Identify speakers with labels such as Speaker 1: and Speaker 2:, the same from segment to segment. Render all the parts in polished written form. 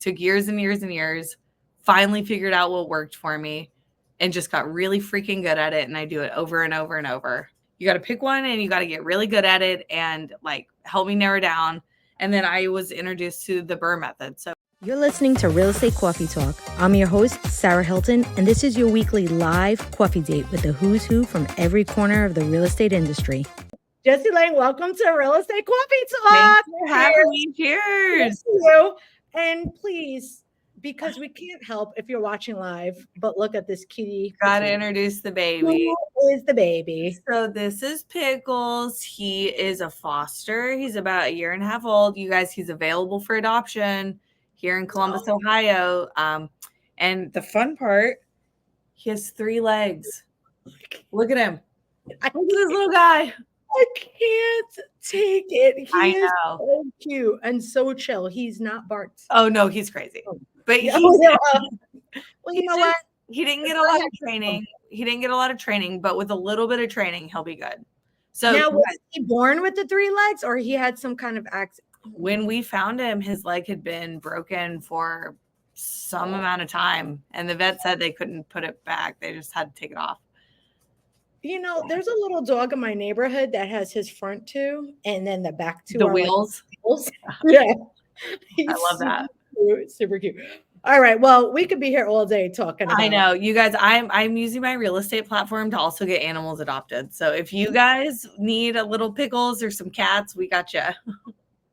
Speaker 1: took years and years and years, finally figured out what worked for me, and just got really freaking good at it. And I do it over and over and over. You got to pick one and you got to get really good at it and like help me narrow down. And then I was introduced to the BRRRR method. So
Speaker 2: you're listening to Real Estate Coffee Talk. I'm your host, Sarah Hilton, and this is your weekly live coffee date with the who's who from every corner of the real estate industry. Jessie Lang, welcome to Real Estate Coffee Talk.
Speaker 1: Thanks for having me. Cheers.
Speaker 2: Thank you. And please, because we can't help if you're watching live, but look at this kitty.
Speaker 1: Gotta introduce the baby.
Speaker 2: Who is the baby?
Speaker 1: So this is Pickles. He is a foster. He's about 1.5 years old. You guys, he's available for adoption here in Columbus, Ohio. And the fun part, he has 3 legs. Look at him. Look at this little guy.
Speaker 2: I can't take it.
Speaker 1: I
Speaker 2: He is
Speaker 1: know.
Speaker 2: so cute and so chill. He's not Bart.
Speaker 1: Oh, no, he's crazy. But
Speaker 2: Yeah.
Speaker 1: he's,
Speaker 2: Well, you know what?
Speaker 1: he didn't get a lot of training. He didn't get a lot of training, but with a little bit of training, he'll be good. So
Speaker 2: Now, was he born with the 3 legs, or he had some kind of accident?
Speaker 1: when we found him, his leg had been broken for some amount of time, and the vet said they couldn't put it back. They just had to take it off.
Speaker 2: You know, there's a little dog in my neighborhood that has his front 2 and then the back 2.
Speaker 1: The wheels.
Speaker 2: Like, yeah.
Speaker 1: I love that.
Speaker 2: Super cute. All right. Well, we could be here all day talking about
Speaker 1: I know. You guys, I'm using my real estate platform to also get animals adopted. So if you guys need a little Pickles or some cats, we got you.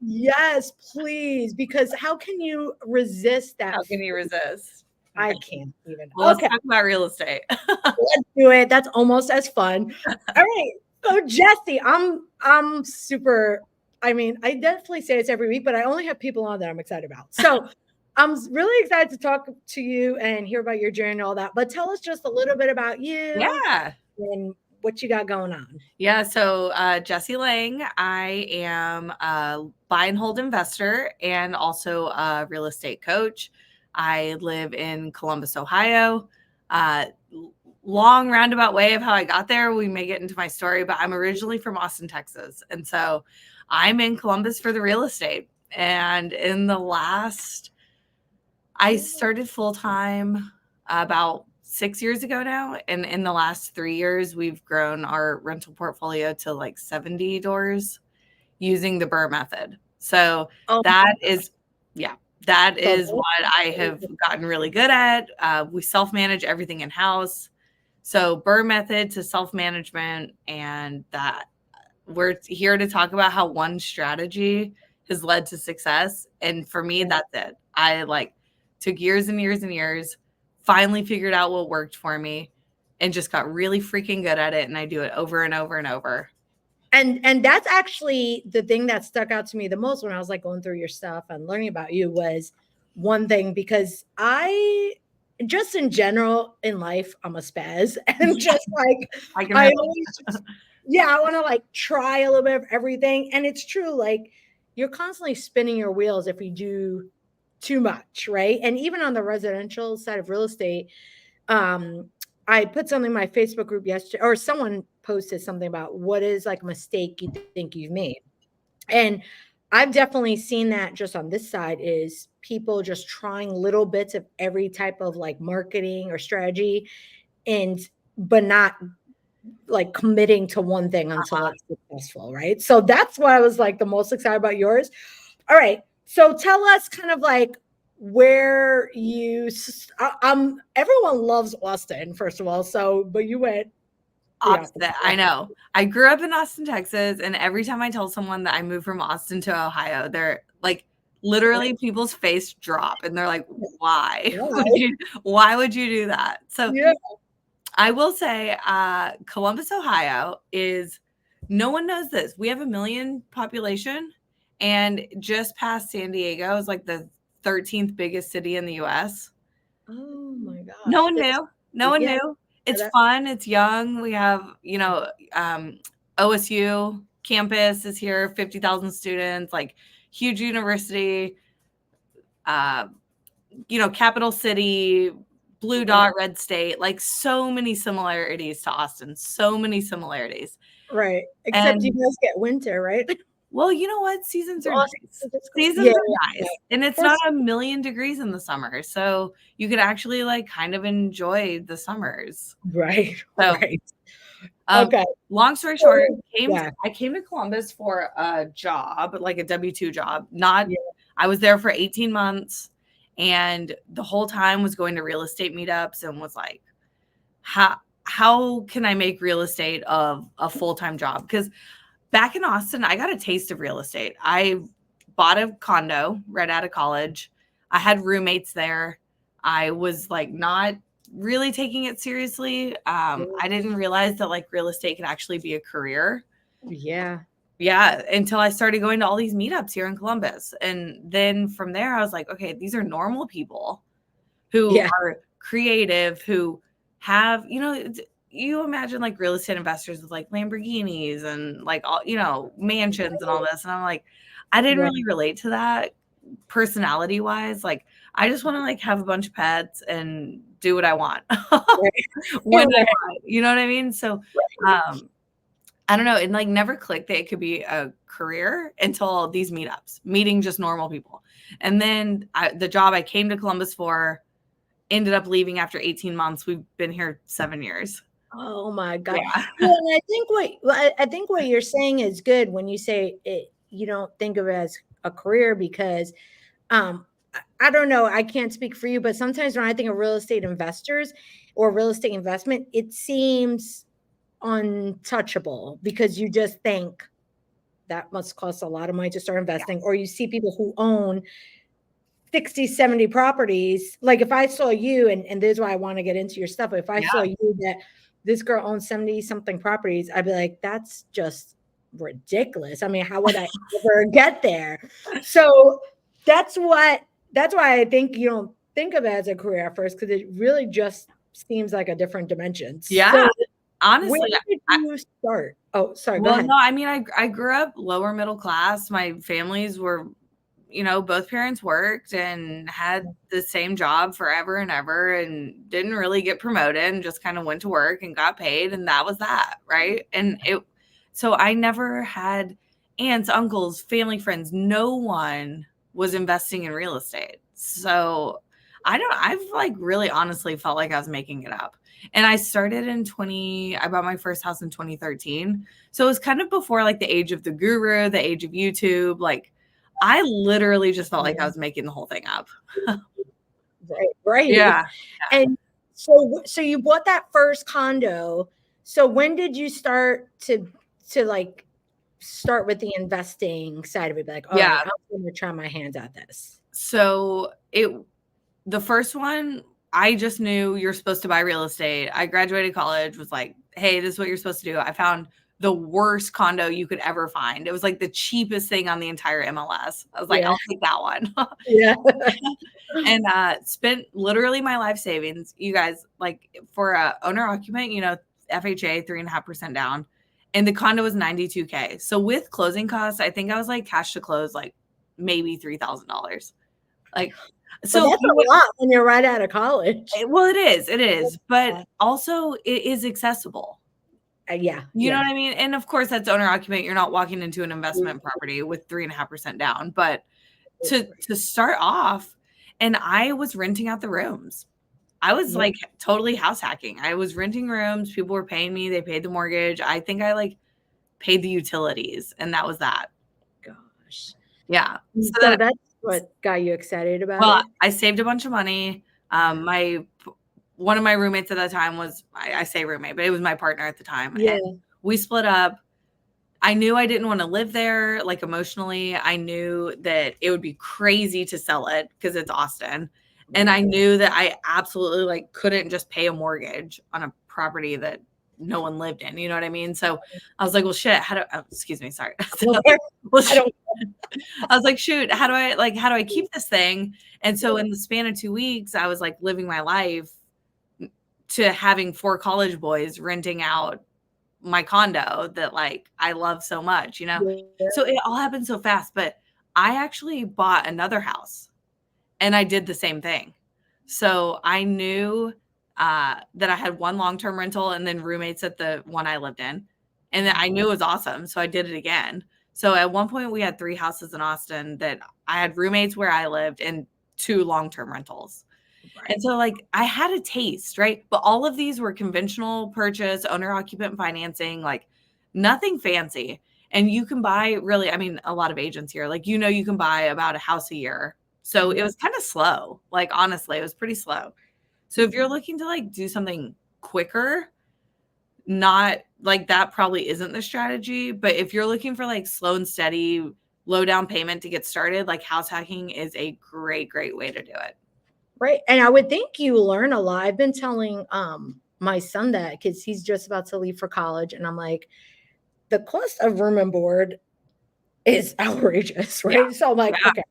Speaker 2: Yes, please. Because how can you resist that?
Speaker 1: How can you resist?
Speaker 2: I can't even.
Speaker 1: Well, let's talk about real estate.
Speaker 2: Let's do it. That's almost as fun. All right. So Jessie, I'm super. I mean, I definitely say this every week, but I only have people on that I'm excited about. So I'm really excited to talk to you and hear about your journey and all that. But tell us just a little bit about you.
Speaker 1: Yeah.
Speaker 2: And what you got going on.
Speaker 1: Yeah. So Jessie Lang, I am a buy and hold investor and also a real estate coach. I live in Columbus, Ohio. Long roundabout way of how I got there. We may get into my story, but I'm originally from Austin, Texas. And so I'm in Columbus for the real estate. And I started full-time about 6 years ago now. And in the last 3 years, we've grown our rental portfolio to like 70 doors using the BRRRR method. So that is what I have gotten really good at. We self-manage everything in-house. So BRRRR method to self-management, and that we're here to talk about how one strategy has led to success. And for me, that's it. I took years and years and years, finally figured out what worked for me, and just got really freaking good at it. And I do it over and over and over.
Speaker 2: And that's actually the thing that stuck out to me the most when I was like going through your stuff and learning about you was one thing, because I just in general in life, I'm a spaz, and just like I want to like try a little bit of everything. And it's true, like you're constantly spinning your wheels if you do too much, right? And even on the residential side of real estate, I put something in my Facebook group yesterday, or someone posted something about what is like a mistake you think you've made. And I've definitely seen that just on this side is people just trying little bits of every type of like marketing or strategy, but not like committing to one thing until it's successful, right? So that's why I was like the most excited about yours. All right. So tell us kind of like where everyone loves Austin, first of all. So, but you went
Speaker 1: opposite. I know. I grew up in Austin, Texas, and every time I tell someone that I moved from Austin to Ohio, they're like, literally people's face drop, and they're like, "Why? Why would you do that?" So, I will say, Columbus, Ohio is. No one knows this. We have 1 million population, and just past San Diego is like the 13th biggest city in the U.S.
Speaker 2: Oh my gosh!
Speaker 1: No one knew. No one knew. It's fun. It's young. We have, OSU campus is here, 50,000 students, like huge university, capital city, blue dot, red state, like so many similarities to Austin, so many similarities.
Speaker 2: Right. Except you guys get winter, right?
Speaker 1: Well, you know what? Seasons are
Speaker 2: All
Speaker 1: nice.
Speaker 2: seasons go.
Speaker 1: Seasons
Speaker 2: Yeah,
Speaker 1: are
Speaker 2: yeah.
Speaker 1: nice. And it's not
Speaker 2: That's
Speaker 1: 1,000,000 degrees in the summer. So you could actually like kind of enjoy the summers.
Speaker 2: right,
Speaker 1: So
Speaker 2: right.
Speaker 1: um
Speaker 2: Okay.
Speaker 1: long story short,
Speaker 2: So, yeah,
Speaker 1: I came to Columbus for a job, like a W-2 job. Not
Speaker 2: yeah,
Speaker 1: I was there for 18 months and the whole time was going to real estate meetups and was like, how can I make real estate of a full-time job? Because back in Austin, I got a taste of real estate. I bought a condo right out of college. I had roommates there. I was like not really taking it seriously. I didn't realize that like real estate could actually be a career.
Speaker 2: yeah,
Speaker 1: Yeah, until I started going to all these meetups here in Columbus. And then from there, I was like, okay, these are normal people who
Speaker 2: yeah,
Speaker 1: are creative, who have, you imagine like real estate investors with like Lamborghinis and like all, mansions and all this. And I'm like, I didn't
Speaker 2: right,
Speaker 1: really relate to that personality wise. Like, I just want to like have a bunch of pets and do what I want
Speaker 2: right.
Speaker 1: when I
Speaker 2: Right,
Speaker 1: want. You know what I mean? So, um, I don't know. It like never clicked that it could be a career until these meetups, meeting just normal people. And then the job I came to Columbus for ended up leaving after 18 months. We've been here 7 years.
Speaker 2: oh my God.
Speaker 1: Yeah.
Speaker 2: Yeah, and I think what you're saying is good when you say it, you don't think of it as a career because I don't know, I can't speak for you, but sometimes when I think of real estate investors or real estate investment, it seems untouchable because you just think that must cost a lot of money to start
Speaker 1: Yeah.
Speaker 2: investing, or you see people who own 60, 70 properties. Like if I saw you, and this is why I want to get into your stuff. If I saw
Speaker 1: Yeah.
Speaker 2: you that this girl owns 70 something properties, I'd be like, that's just ridiculous. I mean, how would I ever get there? So that's what that's why I think you don't think of it as a career at first, because it really just seems like a different dimension.
Speaker 1: Yeah.
Speaker 2: So where
Speaker 1: Honestly,
Speaker 2: did you start? Oh, sorry, go
Speaker 1: well,
Speaker 2: ahead.
Speaker 1: no, I mean, I grew up lower middle class. My families were, both parents worked and had the same job forever and ever and didn't really get promoted and just kind of went to work and got paid. And that was that. Right. So I never had aunts, uncles, family, friends. No one was investing in real estate. So I've like really honestly felt like I was making it up. And I bought my first house in 2013. So it was kind of before like the age of the guru, the age of YouTube. Like I literally just felt like I
Speaker 2: Yeah,
Speaker 1: was making the whole thing up.
Speaker 2: right, right.
Speaker 1: Yeah.
Speaker 2: And so you bought that first condo. So when did you start to like start with the investing side of it? Be like, all
Speaker 1: Yeah.
Speaker 2: right, I'm going to try my hands at this.
Speaker 1: So the first one, I just knew you're supposed to buy real estate. I graduated college, was like, hey, this is what you're supposed to do. I found the worst condo you could ever find. It was like the cheapest thing on the entire MLS. I was like,
Speaker 2: Yeah,
Speaker 1: I'll take that one.
Speaker 2: yeah,
Speaker 1: And spent literally my life savings. You guys, like for a owner occupant, FHA 3.5% down. And the condo was 92K. So with closing costs, I think I was like cash to close like maybe $3,000. Like,
Speaker 2: but
Speaker 1: so
Speaker 2: that's
Speaker 1: you
Speaker 2: a lot when you're right out of college.
Speaker 1: well, it is, but also it is accessible.
Speaker 2: Yeah,
Speaker 1: You know
Speaker 2: yeah,
Speaker 1: what I mean? And of course, that's owner occupant. You're not walking into an investment property with 3.5% down. But to start off, and I was renting out the rooms. I was
Speaker 2: yeah.
Speaker 1: like totally house hacking. I was renting rooms. People were paying me. They paid the mortgage. I think I like paid the utilities, and that was that.
Speaker 2: Gosh.
Speaker 1: Yeah. So
Speaker 2: So
Speaker 1: that
Speaker 2: that's what got you excited about
Speaker 1: well,
Speaker 2: it.
Speaker 1: I saved a bunch of money. My one of my roommates at that time was I say roommate, but it was my partner at the time,
Speaker 2: Yeah,
Speaker 1: and we split up. I knew I didn't want to live there, like emotionally. I knew that it would be crazy to sell it because it's Austin, and I knew that I absolutely like couldn't just pay a mortgage on a property that no one lived in. You know what I mean? So I was like, well, shit. Excuse me, sorry. Well,
Speaker 2: I don't.
Speaker 1: I was like, shoot, how do I keep this thing? And so in the span of 2 weeks, I was like living my life to having 4 college boys renting out my condo that like I love so much.
Speaker 2: Yeah.
Speaker 1: So it all happened so fast, but I actually bought another house and I did the same thing. So I knew that I had one long-term rental and then roommates at the one I lived in. And then I knew it was awesome. So I did it again. So at one point we had 3 houses in Austin that I had roommates where I lived and 2 long-term rentals.
Speaker 2: Right.
Speaker 1: And so like I had a taste, right? But all of these were conventional purchase, owner occupant financing, like nothing fancy. And you can buy really, I mean, a lot of agents here, like, you can buy about a house a year. So it was kind of slow. Like, honestly, it was pretty slow. So if you're looking to like do something quicker, not like that probably isn't the strategy. But if you're looking for like slow and steady, low down payment to get started, like house hacking is a great, great way to do it.
Speaker 2: Right. And I would think you learn a lot. I've been telling my son that because he's just about to leave for college. And I'm like, the cost of room and board is outrageous, right?
Speaker 1: Yeah.
Speaker 2: So I'm like,
Speaker 1: Yeah.
Speaker 2: okay,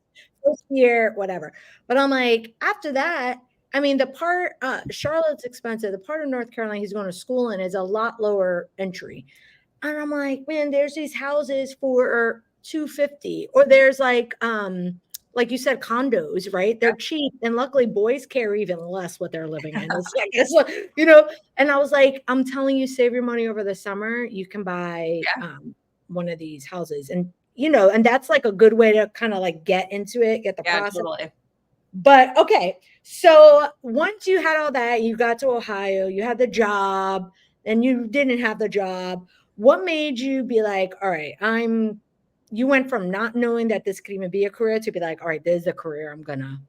Speaker 2: first year, whatever. But I'm like, after that, I mean, the part Charlotte's expensive. The part of North Carolina he's going to school in is a lot lower entry. And I'm like, man, there's these houses for 250, or there's like you said, condos, right? They're cheap, and luckily boys care even less what they're living in. It's like, and I was like, I'm telling you, save your money over the summer. You can buy one of these houses, and and that's like a good way to kind of like get into it, get the process.
Speaker 1: Totally.
Speaker 2: But okay, so once you had all that, you got to Ohio, you had the job, and you didn't have the job. What made you be like, all right, you went from not knowing that this could even be a career to be like, all right, this is a career I'm gonna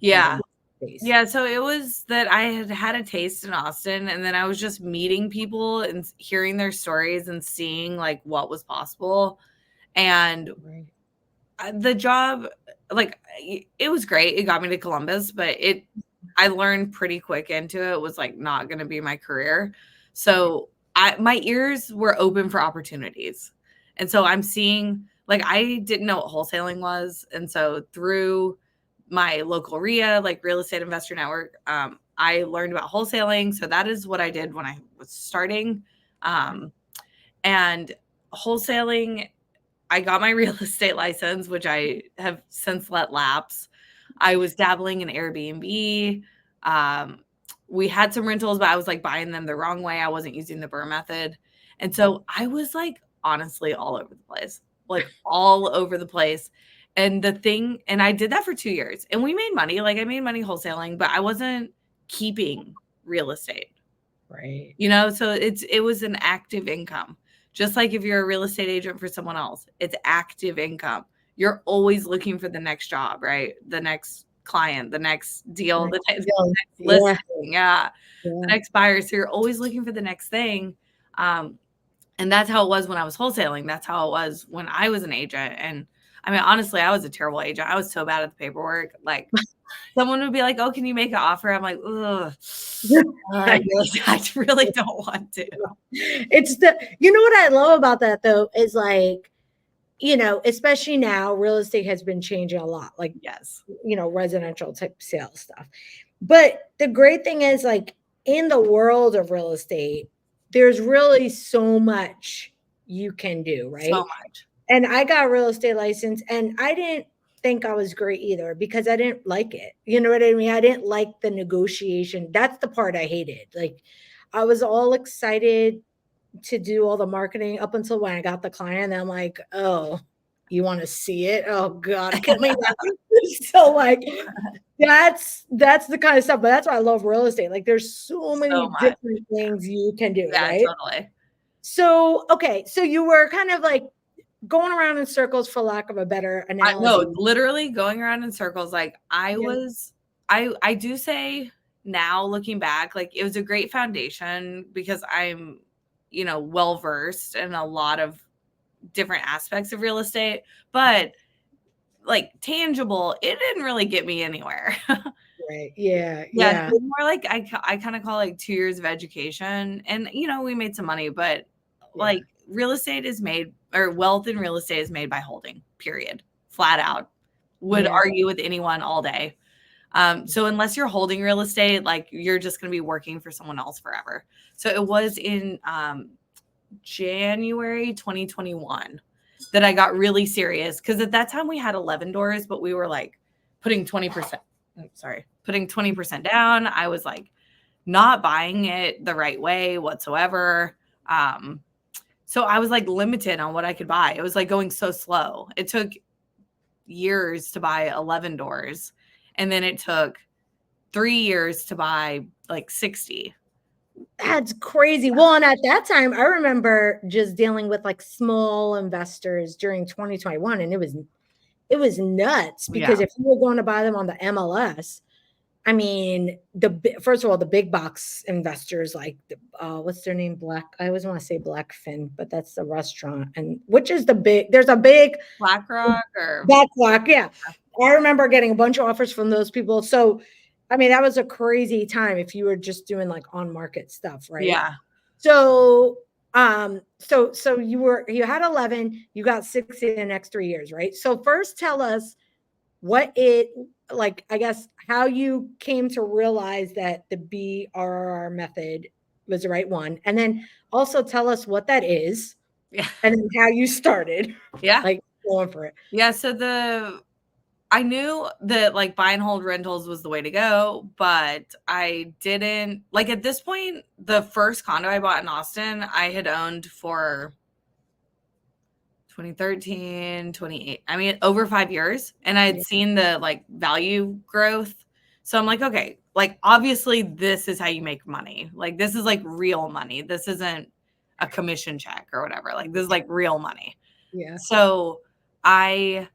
Speaker 2: face.
Speaker 1: Yeah, so it was that I had had a taste in Austin, and then I was just meeting people and hearing their stories and seeing like what was possible. And the job, like, it was great. It got me to Columbus, but I learned pretty quick into it was like not going to be my career. So my ears were open for opportunities. And so I'm seeing, like, I didn't know what wholesaling was. And so through my local RIA, like Real Estate Investor Network, I learned about wholesaling. So that is what I did when I was starting. And wholesaling, I got my real estate license, which I have since let lapse. I was dabbling in Airbnb. We had some rentals, but I was like buying them the wrong way. I wasn't using the BRRRR method. And so I was like, honestly, all over the place, like all over the place. And I did that for 2 years, and we made money. Like I made money wholesaling, but I wasn't keeping real estate.
Speaker 2: Right.
Speaker 1: So it was an active income. Just like if you're a real estate agent for someone else, it's active income. You're always looking for the next job, right? The next client, the next deal, the next listing, the next buyer. So you're always looking for the next thing. And that's how it was when I was wholesaling. That's how it was when I was an agent. And I mean, honestly, I was a terrible agent. I was so bad at the paperwork. Like someone would be like, "Oh, can you make an offer?" I'm like, "Ugh, I really don't want to."
Speaker 2: It's what I love about that though is like, especially now, real estate has been changing a lot. Like,
Speaker 1: yes,
Speaker 2: residential type sales stuff. But the great thing is, like, in the world of real estate, there's really so much you can do, right?
Speaker 1: So much.
Speaker 2: And I got a real estate license, and I didn't think I was great either because I didn't like it. You know what I mean? I didn't like the negotiation. That's the part I hated. Like, I was all excited to do all the marketing up until when I got the client. And I'm like, oh, you want to see it? Oh God. So like that's the kind of stuff. But that's why I love real estate. Like there's so many different things you can do.
Speaker 1: Yeah,
Speaker 2: right?
Speaker 1: Totally.
Speaker 2: So okay. So you were kind of like going around in circles, for lack of a better analogy.
Speaker 1: No, literally going around in circles. Like I do say now looking back, like it was a great foundation because I'm, well versed in a lot of different aspects of real estate, but like tangible, it didn't really get me anywhere.
Speaker 2: Right. Yeah.
Speaker 1: More like I kind of call like 2 years of education, and we made some money, but like real estate is made, or wealth in real estate is made by holding, period. Flat out. Would argue with anyone all day. So unless you're holding real estate, like you're just going to be working for someone else forever. So it was in January 2021 that I got really serious, because at that time we had 11 doors, but we were like putting 20% down. I was like not buying it the right way whatsoever. So I was like limited on what I could buy. It was like going so slow. It took years to buy 11 doors. And then it took 3 years to buy like 60.
Speaker 2: That's crazy. Well, and at that time, I remember just dealing with like small investors during 2021, and it was nuts because
Speaker 1: Yeah.
Speaker 2: if you were going to buy them on the MLS, I mean, first of all, the big box investors like what's their name? I always want to say Blackfin, but that's the restaurant, and which is the big. There's a big
Speaker 1: BlackRock or
Speaker 2: BlackRock. Yeah, I remember getting a bunch of offers from those people. So, I mean, that was a crazy time if you were just doing like on market stuff, right?
Speaker 1: yeah.
Speaker 2: So, so you had 11, you got 60 in the next 3 years, right? So first tell us what it like, I guess, how you came to realize that the BRRR method was the right one. And then also tell us what that is.
Speaker 1: Yeah.
Speaker 2: And then how you started.
Speaker 1: Yeah.
Speaker 2: Like going for it.
Speaker 1: Yeah. So I knew that like buy and hold rentals was the way to go, but I didn't like at this point, the first condo I bought in Austin, I had owned for 2013, 28. I mean, over 5 years. And I had seen the like value growth. So I'm like, okay, like obviously this is how you make money. Like this is like real money. This isn't a commission check or whatever. Like this is like real money.
Speaker 2: Yeah.
Speaker 1: So I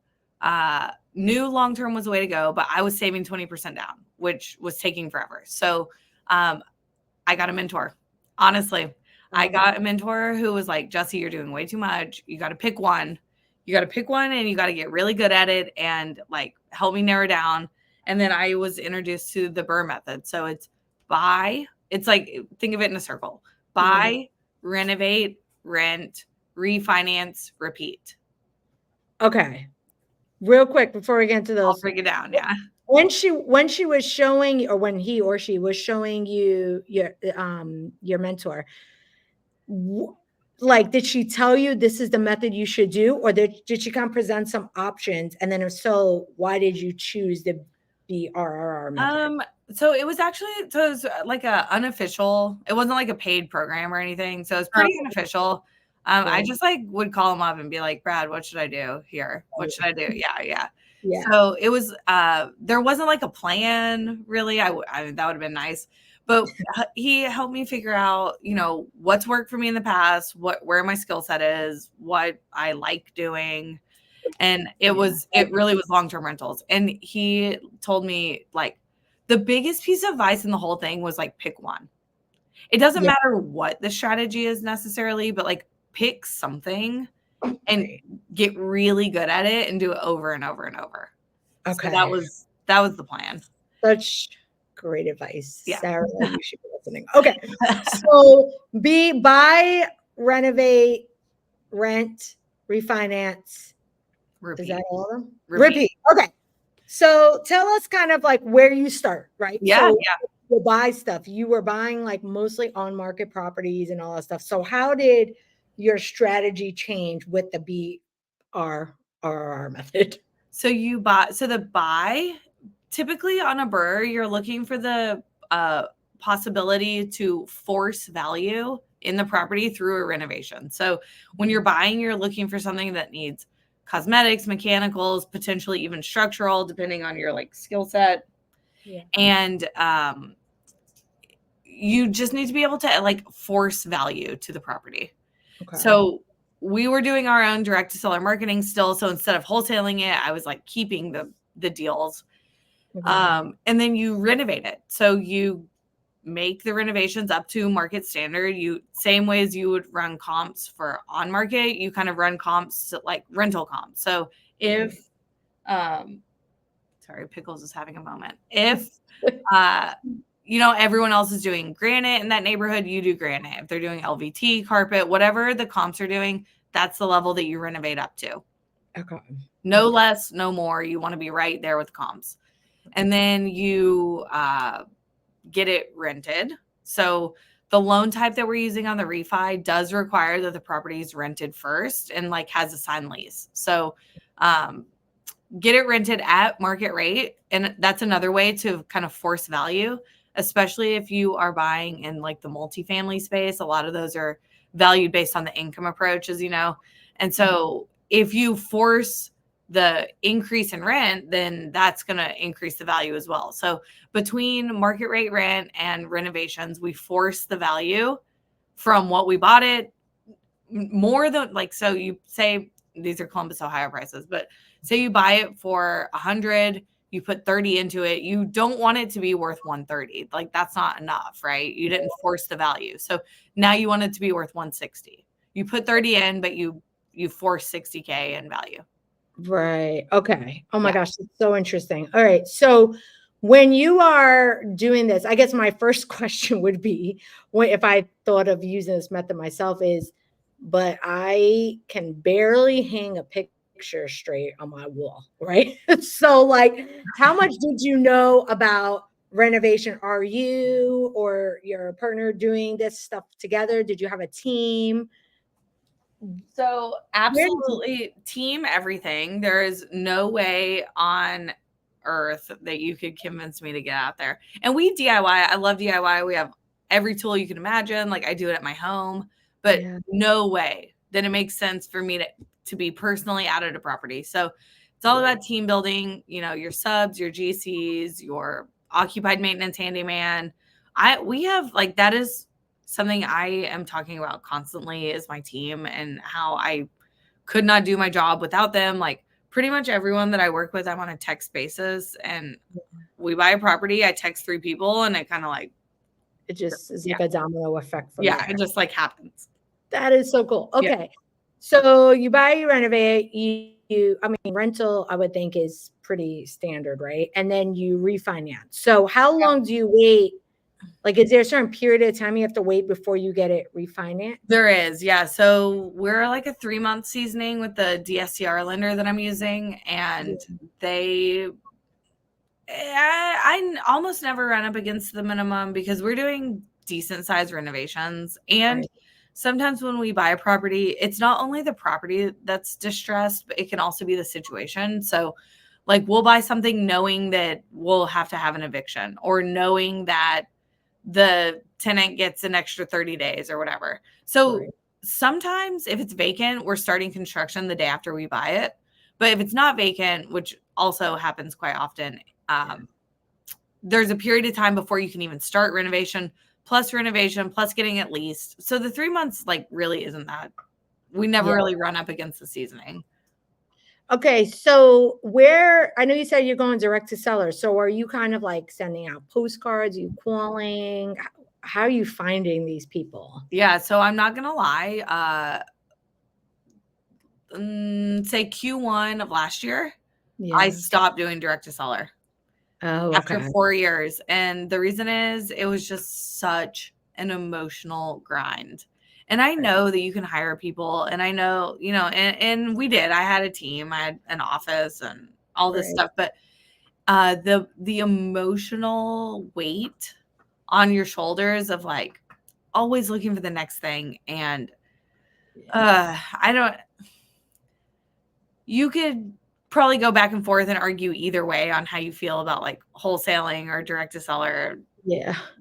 Speaker 1: knew long term was the way to go, but I was saving 20% down, which was taking forever. So I got a mentor. Honestly, I got a mentor who was like, Jessie, you're doing way too much. You got to pick one. You got to pick one and you got to get really good at it and like help me narrow down. And then I was introduced to the BRRRR method. So it's buy. It's like, think of it in a circle. Buy, renovate, rent, refinance, repeat.
Speaker 2: Okay. Real quick before we get into
Speaker 1: I'll
Speaker 2: those.
Speaker 1: break it down. Yeah.
Speaker 2: When she was showing, or when he or she was showing you your mentor, like, did she tell you this is the method you should do, or did she kind of present some options? And then if so, why did you choose the BRRR method?
Speaker 1: So it was like a unofficial, it wasn't like a paid program or anything. So it's pretty unofficial. I just like would call him up and be like, Brad, what should I do here? What should I do? Yeah. So it was, there wasn't like a plan really. I that would have been nice, but he helped me figure out, you know, what's worked for me in the past, where my skill set is, what I like doing. And it really was long-term rentals. And he told me like the biggest piece of advice in the whole thing was like, pick one. It doesn't matter what the strategy is necessarily, but like pick something and get really good at it and do it over and over and over. Okay. So that was the plan.
Speaker 2: Such great advice.
Speaker 1: Yeah.
Speaker 2: Sarah, you should be listening. Okay. So buy, renovate, rent, refinance. Repeat. Is that all of them? Repeat. Okay. So tell us kind of like where you start, right?
Speaker 1: Yeah.
Speaker 2: So you buy stuff. You were buying like mostly on market properties and all that stuff. So how did your strategy change with the BRRR method? So
Speaker 1: the buy, typically on a BRRRR, you're looking for the possibility to force value in the property through a renovation. So when you're buying, you're looking for something that needs cosmetics, mechanicals, potentially even structural, depending on your like skill set. Yeah. And you just need to be able to like force value to the property. Okay. So we were doing our own direct to seller marketing still. So instead of wholesaling it, I was like keeping the deals. Okay. And then you renovate it. So you make the renovations up to market standard. Same way as you would run comps for on market, you kind of run comps to like rental comps. So if, sorry, Pickles is having a moment. If, you know, everyone else is doing granite in that neighborhood, you do granite. If they're doing LVT, carpet, whatever the comps are doing, that's the level that you renovate up to. Okay. No less, no more. You want to be right there with comps. And then you get it rented. So the loan type that we're using on the refi does require that the property is rented first and like has a signed lease. So get it rented at market rate. And that's another way to kind of force value, especially if you are buying in like the multifamily space. A lot of those are valued based on the income approach, as you know. And so if you force the increase in rent, then that's going to increase the value as well. So between market rate rent and renovations, we force the value from what we bought it more than like, so you say these are Columbus, Ohio prices, but say you buy it for 100, you put 30 into it. You don't want it to be worth 130. Like that's not enough, right? You didn't force the value. So now you want it to be worth 160. You put 30 in, but you force 60K in value.
Speaker 2: Right. Okay. Oh my gosh, it's so interesting. All right. So when you are doing this, I guess my first question would be, if I thought of using this method myself, is, but I can barely hang a picture straight on my wall, right? So like, how much did you know about renovation? Are you or your partner doing this stuff together? Did you have a team?
Speaker 1: So absolutely team everything. There is no way on earth that you could convince me to get out there. And we DIY. I love DIY. We have every tool you can imagine. Like I do it at my home, but no way that it makes sense for me to be personally out at a property. So it's all about team building, you know, your subs, your GCs, your occupied maintenance handyman. We have like, that is something I am talking about constantly is my team and how I could not do my job without them. Like pretty much everyone that I work with, I'm on a text basis, and we buy a property, I text 3 people, and it kind of like,
Speaker 2: it just is like a domino effect from
Speaker 1: there. It just like happens.
Speaker 2: That is so cool. Okay. So you buy, you renovate, I mean, rental, I would think is pretty standard, right? And then you refinance. So how long do you wait? Like, is there a certain period of time you have to wait before you get it refinanced?
Speaker 1: There is, yeah. So we're like a 3-month seasoning with the DSCR lender that I'm using, and I almost never run up against the minimum because we're doing decent sized renovations. And sometimes when we buy a property, it's not only the property that's distressed, but it can also be the situation. So like we'll buy something knowing that we'll have to have an eviction, or knowing that the tenant gets an extra 30 days or whatever. So sometimes if it's vacant, we're starting construction the day after we buy it. But if it's not vacant, which also happens quite often, there's a period of time before you can even start renovation, plus getting it leased. So the 3 months like really isn't that. We never really run up against the seasoning.
Speaker 2: Okay, so I know you said you're going direct to seller. So are you kind of like sending out postcards? Are you calling? How are you finding these people?
Speaker 1: Yeah, so I'm not gonna lie. Say Q1 of last year, I stopped doing direct to seller. After 4 years. And the reason is it was just such an emotional grind. And I know that you can hire people, and I know, you know, and we did. I had a team, I had an office and all this stuff, but the emotional weight on your shoulders of like always looking for the next thing. And you could probably go back and forth and argue either way on how you feel about like wholesaling or direct to seller.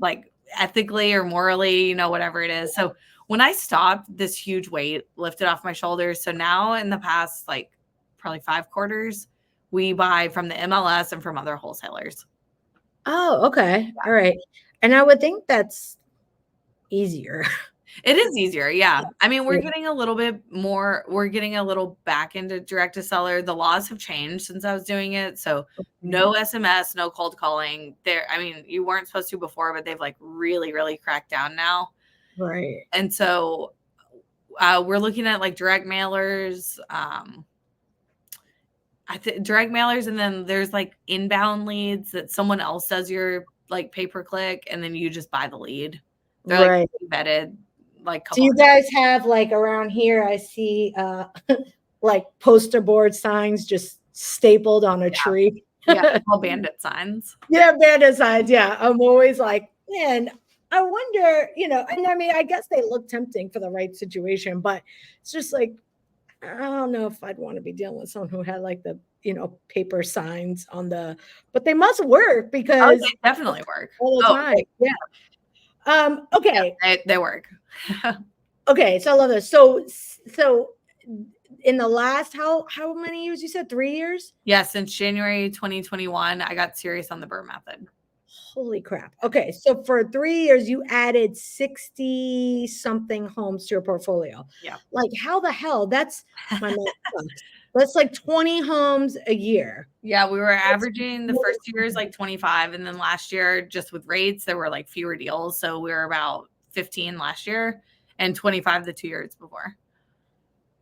Speaker 1: Like ethically or morally, you know, whatever it is. So when I stopped, this huge weight lifted off my shoulders. So now in the past, like probably 5 quarters, we buy from the MLS and from other wholesalers.
Speaker 2: Oh, okay. All right. And I would think that's easier.
Speaker 1: It is easier. Yeah. I mean, we're getting a little bit more, we're getting a little back into direct to seller. The laws have changed since I was doing it. So no SMS, no cold calling there. I mean, you weren't supposed to before, but they've like really, really cracked down now.
Speaker 2: Right.
Speaker 1: And so we're looking at like direct mailers, direct mailers. And then there's like inbound leads that someone else does your like pay-per-click, and then you just buy the lead. They're like vetted. Like,
Speaker 2: do you guys have like around here? I see like poster board signs just stapled on a tree.
Speaker 1: All bandit signs.
Speaker 2: Bandit signs. Yeah, I'm always like, man, I wonder, you know. And I mean, I guess they look tempting for the right situation, but it's just like, I don't know if I'd want to be dealing with someone who had like the, you know, paper signs on the. But they must work because
Speaker 1: they definitely work
Speaker 2: all the time. Okay.
Speaker 1: They work.
Speaker 2: Okay, so I love this. So in the last how many years? You said 3 years?
Speaker 1: Yeah, since January 2021, I got serious on the BRRRR method.
Speaker 2: Holy crap. Okay, so for 3 years, you added 60 something homes to your portfolio.
Speaker 1: Yeah.
Speaker 2: Like, how the hell? That's my math sucks. That's like 20 homes a year.
Speaker 1: Yeah, we were
Speaker 2: That's
Speaker 1: averaging the first 2 years like 25, and then last year, just with rates, there were like fewer deals. So we were about 15 last year and 25 the 2 years before.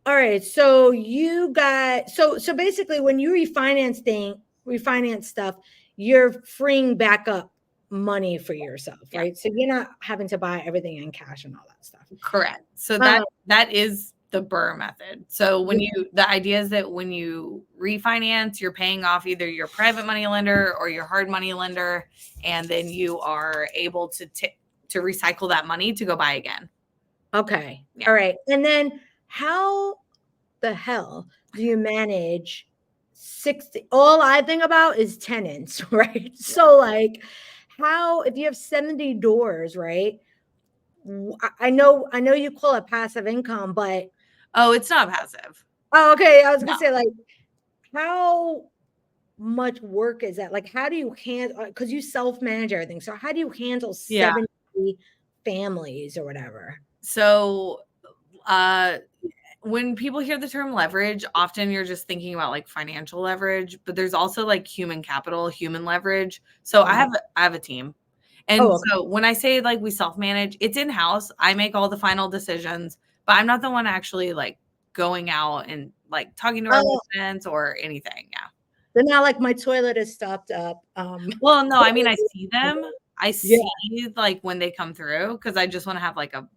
Speaker 2: All right. So you got so basically when you refinance stuff, you're freeing back up money for yourself,
Speaker 1: Yeah.
Speaker 2: right? So you're not having to buy everything in cash and all that stuff.
Speaker 1: Correct. So
Speaker 2: Um,
Speaker 1: that is the BRRRR method. So when the idea is that when you refinance, you're paying off either your private money lender or your hard money lender, and then you are able to recycle that money to go buy again.
Speaker 2: okay.
Speaker 1: Yeah.
Speaker 2: All right. And then how the hell do you manage 60? All I think about is tenants, right? So like how if you have 70 doors, right? I know you call it passive income, but
Speaker 1: Oh, it's not passive.
Speaker 2: oh, okay. I was
Speaker 1: No.
Speaker 2: gonna say, like, how much work is that? Like, how do you handle? Because you self-manage everything. So how do you handle
Speaker 1: Yeah.
Speaker 2: 70 families or whatever?
Speaker 1: So when people hear the term leverage, often you're just thinking about like financial leverage, but there's also like human capital, human leverage. So I have a team. And
Speaker 2: Oh, okay.
Speaker 1: so when I say like we self-manage, it's in-house. I make all the final decisions, but I'm not the one actually like going out and like talking to our
Speaker 2: Oh,
Speaker 1: residents or anything. Yeah.
Speaker 2: they're not like my toilet is stopped up.
Speaker 1: Well, no, I mean I see them. I
Speaker 2: Yeah,
Speaker 1: see like when they come through because I just want to have like a,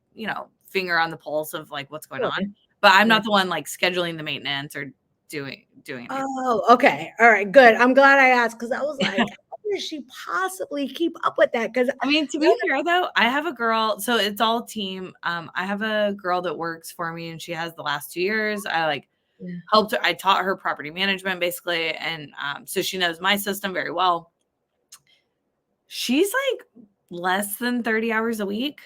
Speaker 1: finger on the pulse of like what's going
Speaker 2: sure.
Speaker 1: on. But I'm
Speaker 2: Yeah.
Speaker 1: not the one like scheduling the maintenance or doing anything.
Speaker 2: Oh, okay. All right, good. I'm glad I asked because I was like, how does she possibly keep up with that? Because
Speaker 1: I mean, to be fair though, I have a girl, so it's all team. I have a girl that works for me and she has the last 2 years. I like
Speaker 2: yeah.
Speaker 1: helped her. I taught her property management basically. And so she knows my system very well. She's like less than 30 hours a week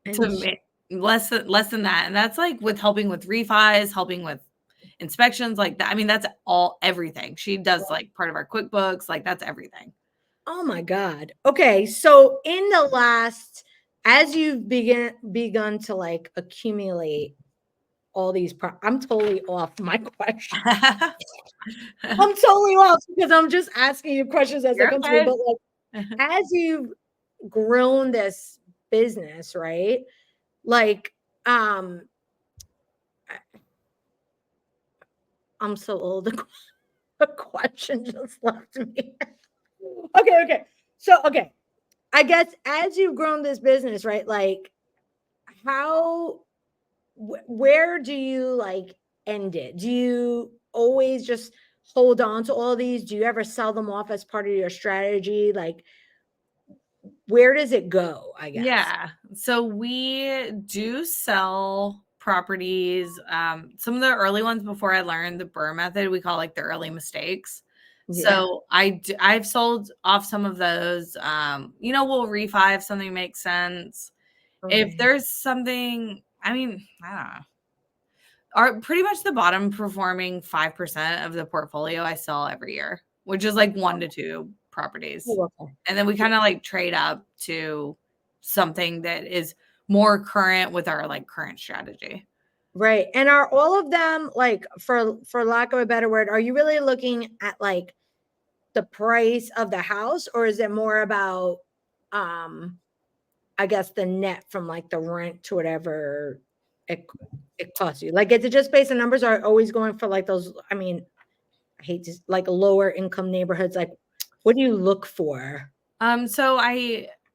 Speaker 2: And
Speaker 1: to me, less than that. And that's like with helping with refis, helping with inspections like that. I mean, that's everything. She does like part of our QuickBooks, like that's everything.
Speaker 2: oh my God. Okay. So in the last, as you've begun to like accumulate all these, I'm totally off my question. I'm totally off because I'm just asking you questions as they
Speaker 1: You're
Speaker 2: come to me.
Speaker 1: okay.
Speaker 2: But like, as you've grown this business, right? Like, I'm so old. A question just left me. Okay. So, okay. I guess as you've grown this business, right? Like, how where do you like end it? Do you always just hold on to all these? Do you ever sell them off as part of your strategy? Like, where does it go, I guess?
Speaker 1: Yeah. So we do sell properties. Some of the early ones before I learned the BRRRR method, we call like the early mistakes.
Speaker 2: Yeah.
Speaker 1: So I've sold off some of those. We'll refi if something makes sense. If
Speaker 2: Okay.
Speaker 1: there's something, I mean, I don't know. Are pretty much the bottom performing 5% of the portfolio I sell every year, which is like 1 to 2 properties.
Speaker 2: Oh, okay.
Speaker 1: And then we kind of like trade up to something that is more current with our like current strategy.
Speaker 2: Right. And are all of them like for lack of a better word, are you really looking at like the price of the house or is it more about um I guess the net from like the rent to whatever it it costs you? Like is it just based on numbers or are always going for like those I mean, I hate to like lower income neighborhoods like what do you look for?
Speaker 1: So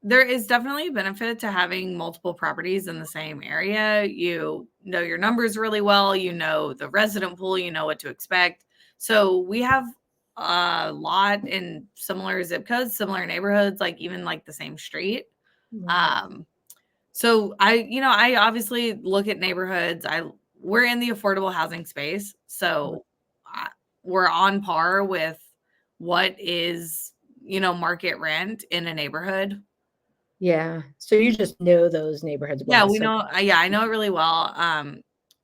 Speaker 1: there is definitely a benefit to having multiple properties in the same area. You know your numbers really well, you know the resident pool, you know what to expect. So we have a lot in similar zip codes, similar neighborhoods, like even like the same street.
Speaker 2: Right.
Speaker 1: Um, so I obviously look at neighborhoods. We're in the affordable housing space, so I, we're on par with what is market rent in a neighborhood.
Speaker 2: Yeah. So you just know those neighborhoods
Speaker 1: Yeah,
Speaker 2: well.
Speaker 1: we
Speaker 2: So
Speaker 1: know. Yeah, I know it really well.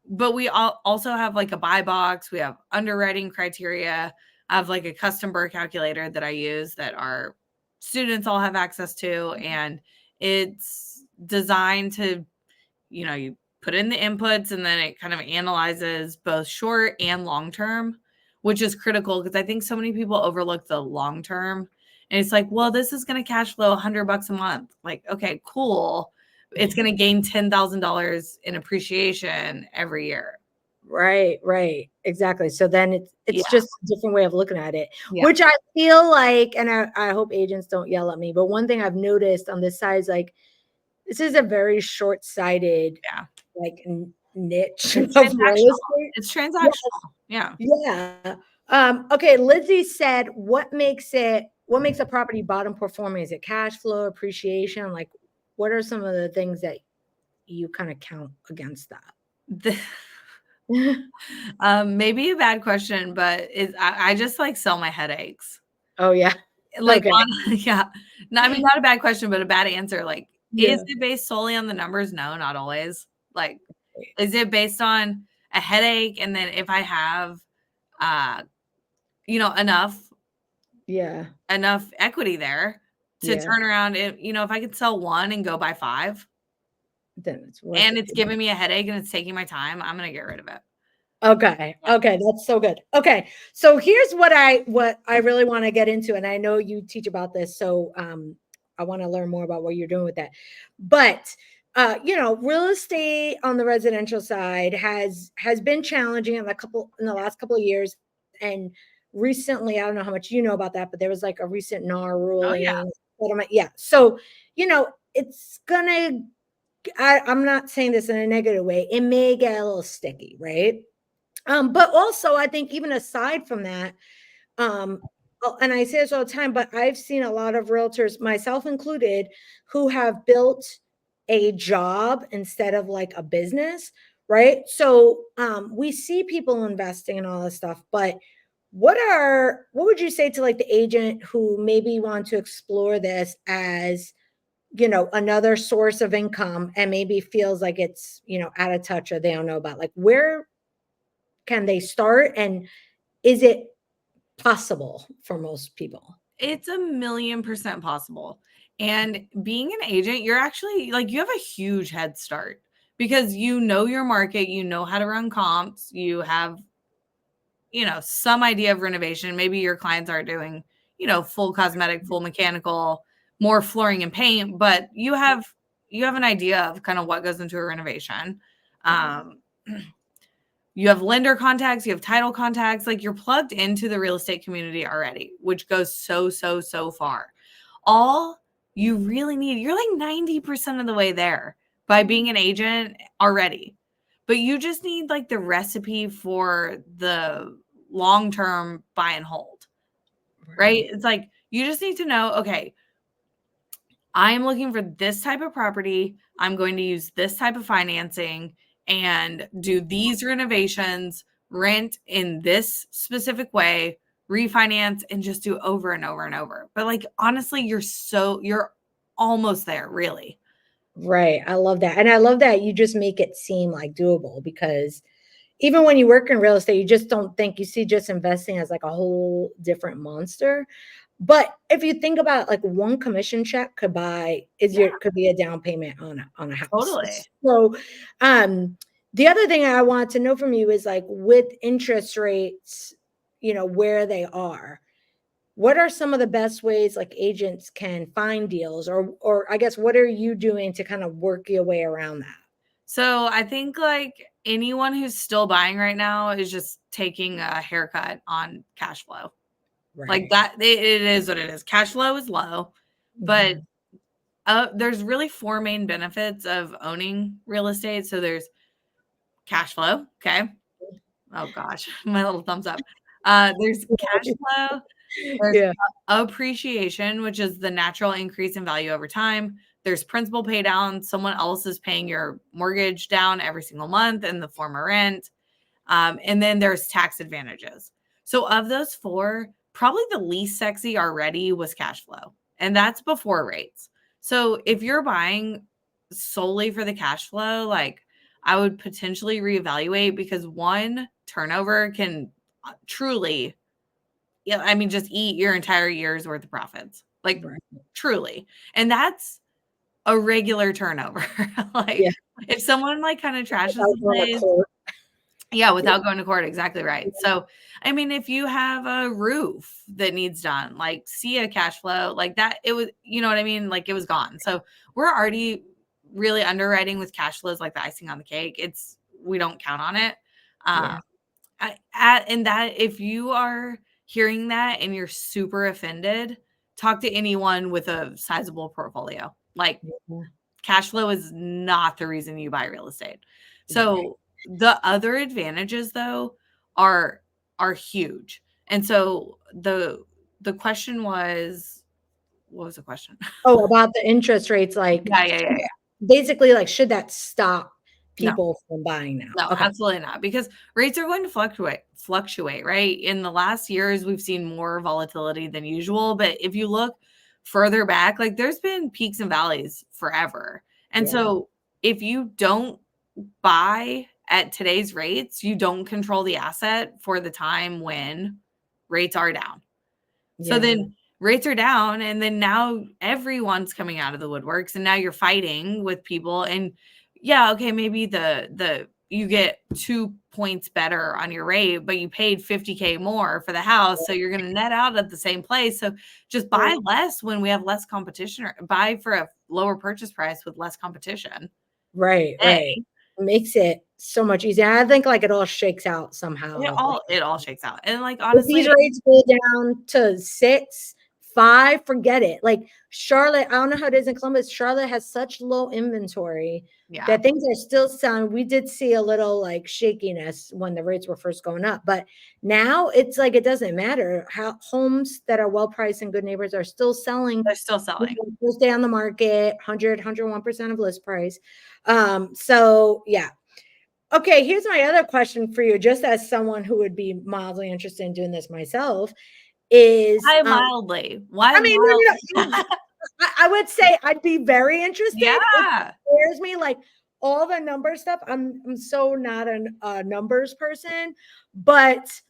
Speaker 1: But we also have like a buy box. We have underwriting criteria. I have like a custom BRRRR calculator that I use that our students all have access to, and it's designed to, you put in the inputs and then it kind of analyzes both short and long term, which is critical because I think so many people overlook the long term. And it's like, well, this is going to cash flow $100 a month. Like, okay, cool. It's going to gain $10,000 in appreciation every year.
Speaker 2: right, exactly. So then it's
Speaker 1: Yeah.
Speaker 2: just a different way of looking at it,
Speaker 1: Yeah.
Speaker 2: which I feel like, and I hope agents don't yell at me, but one thing I've noticed on this side is like this is a very short-sighted
Speaker 1: Yeah.
Speaker 2: like niche
Speaker 1: It's
Speaker 2: of real
Speaker 1: transactional.
Speaker 2: estate.
Speaker 1: It's
Speaker 2: Yes,
Speaker 1: transactional. Yeah.
Speaker 2: yeah. Okay, Lizzie said, what makes a property bottom performing? Is it cash flow, appreciation? Like, what are some of the things that you kind of count against that?
Speaker 1: The, maybe a bad question, but I just like sell my headaches.
Speaker 2: Oh yeah.
Speaker 1: Like,
Speaker 2: Okay.
Speaker 1: yeah. No, I mean, not a bad question, but a bad answer. Like, is
Speaker 2: Yeah.
Speaker 1: it based solely on the numbers? No, not always. Like, is it based on a headache? And then if I have, uh, enough
Speaker 2: Yeah.
Speaker 1: equity there to
Speaker 2: Yeah.
Speaker 1: turn around, if I could sell one and go buy five,
Speaker 2: Then it's worth
Speaker 1: and
Speaker 2: it
Speaker 1: it's
Speaker 2: to me.
Speaker 1: giving me a headache and it's taking my time, I'm gonna get rid of it.
Speaker 2: Okay.
Speaker 1: Yeah.
Speaker 2: Okay. That's so good. Okay. So here's what I really want to get into. And I know you teach about this. So I want to learn more about what you're doing with that. But real estate on the residential side has been challenging in the last couple of years. And recently, I don't know how much you know about that, but there was like a recent NAR
Speaker 1: Oh yeah.
Speaker 2: ruling settlement. Yeah. So, it's gonna I'm not saying this in a negative way. It may get a little sticky, right? But also, I think even aside from that, and I say this all the time, but I've seen a lot of realtors, myself included, who have built a job instead of like a business, right? So we see people investing in all this stuff, but what would you say to like the agent who maybe want to explore this as another source of income and maybe feels like it's out of touch or they don't know about like where can they start? And is it possible for most people?
Speaker 1: It's 1,000,000% possible. And being an agent, you're actually like, you have a huge head start because you know your market, you know how to run comps, you have, some idea of renovation. Maybe your clients are doing, full cosmetic, full mechanical, more flooring and paint, but you have an idea of kind of what goes into a renovation. Um, you have lender contacts, you have title contacts, like you're plugged into the real estate community already, which goes so far. All you really need, you're like 90% of the way there by being an agent already. But you just need like the recipe for the long-term buy and hold, right?
Speaker 2: Right.
Speaker 1: It's like you just need to know, okay, I am looking for this type of property. I'm going to use this type of financing and do these renovations, rent in this specific way, refinance, and just do over and over and over. But like honestly, you're almost there, really.
Speaker 2: Right. I love that. And I love that you just make it seem like doable because even when you work in real estate, you just don't think you see just investing as like a whole different monster. But if you think about like one commission check
Speaker 1: Yeah,
Speaker 2: could be a down payment on a house.
Speaker 1: totally.
Speaker 2: So the other thing I want to know from you is like with interest rates, where they are, what are some of the best ways like agents can find deals or I guess what are you doing to kind of work your way around that?
Speaker 1: So I think like anyone who's still buying right now is just taking a haircut on cash flow. Like
Speaker 2: Right.
Speaker 1: that, it is what it is. Cash flow is low, but
Speaker 2: Mhm.
Speaker 1: there's really four main benefits of owning real estate. So there's cash flow. Okay. Oh gosh, my little thumbs up. There's cash flow. There's
Speaker 2: Yeah.
Speaker 1: appreciation, which is the natural increase in value over time. There's principal pay down. Someone else is paying your mortgage down every single month in the form of rent. And then there's tax advantages. So of those four, probably the least sexy already was cash flow. And that's before rates. So if you're buying solely for the cash flow, like I would potentially reevaluate, because one, turnover can truly, I mean, just eat your entire year's worth of profits, like
Speaker 2: Right.
Speaker 1: truly. And that's a regular turnover. Like
Speaker 2: Yeah.
Speaker 1: if someone like kind of trashes
Speaker 2: Without
Speaker 1: the
Speaker 2: going to
Speaker 1: place,
Speaker 2: court.
Speaker 1: yeah,
Speaker 2: Yeah.
Speaker 1: without going to court, exactly right. So, I mean, if you have a roof that needs done, like see a cash flow like that, it was, you know what I mean? Like it was gone. So we're already really underwriting with cash flows like the icing on the cake. We don't count on it.
Speaker 2: Yeah.
Speaker 1: And that, if you are hearing that and you're super offended, talk to anyone with a sizable portfolio. Like
Speaker 2: Yeah.
Speaker 1: cash flow is not the reason you buy real estate.
Speaker 2: Right.
Speaker 1: So the other advantages though are huge. And so the question was, what was the question?
Speaker 2: Oh, about the interest rates, like
Speaker 1: Yeah.
Speaker 2: basically, like, should that stop
Speaker 1: No.
Speaker 2: people from buying now?
Speaker 1: No,
Speaker 2: Okay.
Speaker 1: absolutely not, because rates are going to fluctuate, right? In the last years, we've seen more volatility than usual, but if you look further back, like there's been peaks and valleys forever. And
Speaker 2: Yeah.
Speaker 1: so if you don't buy at today's rates, you don't control the asset for the time when rates are down. So
Speaker 2: Yeah.
Speaker 1: then rates are down, and then now everyone's coming out of the woodworks, and now you're fighting with people. And yeah, okay, maybe the you get 2 points better on your rate, but you paid 50K more for the house, so you're going to net out at the same place. So just buy less when we have less competition, or buy for a lower purchase price with less competition.
Speaker 2: Right,
Speaker 1: Hey,
Speaker 2: right. Makes it so much easier. I think, like, it all shakes out somehow.
Speaker 1: it all shakes out. And like
Speaker 2: If these
Speaker 1: honestly,
Speaker 2: rates go down to 6, 5, forget it. Like, Charlotte, I don't know how it is in Columbus. Charlotte has such low inventory
Speaker 1: yeah,
Speaker 2: that things are still selling. We did see a little, like, shakiness when the rates were first going up, but now it's like it doesn't matter. How homes that are well priced in good neighborhoods are still selling.
Speaker 1: they're still selling.
Speaker 2: First day on the market, 101% of list price. So yeah. Okay, here's my other question for you, just as someone who would be mildly interested in doing this myself, is
Speaker 1: Why mildly? Why
Speaker 2: I mean, no,
Speaker 1: mildly?
Speaker 2: I would say I'd be very interested. It
Speaker 1: Yeah.
Speaker 2: scares me, like all the number stuff. I'm so not a numbers person, but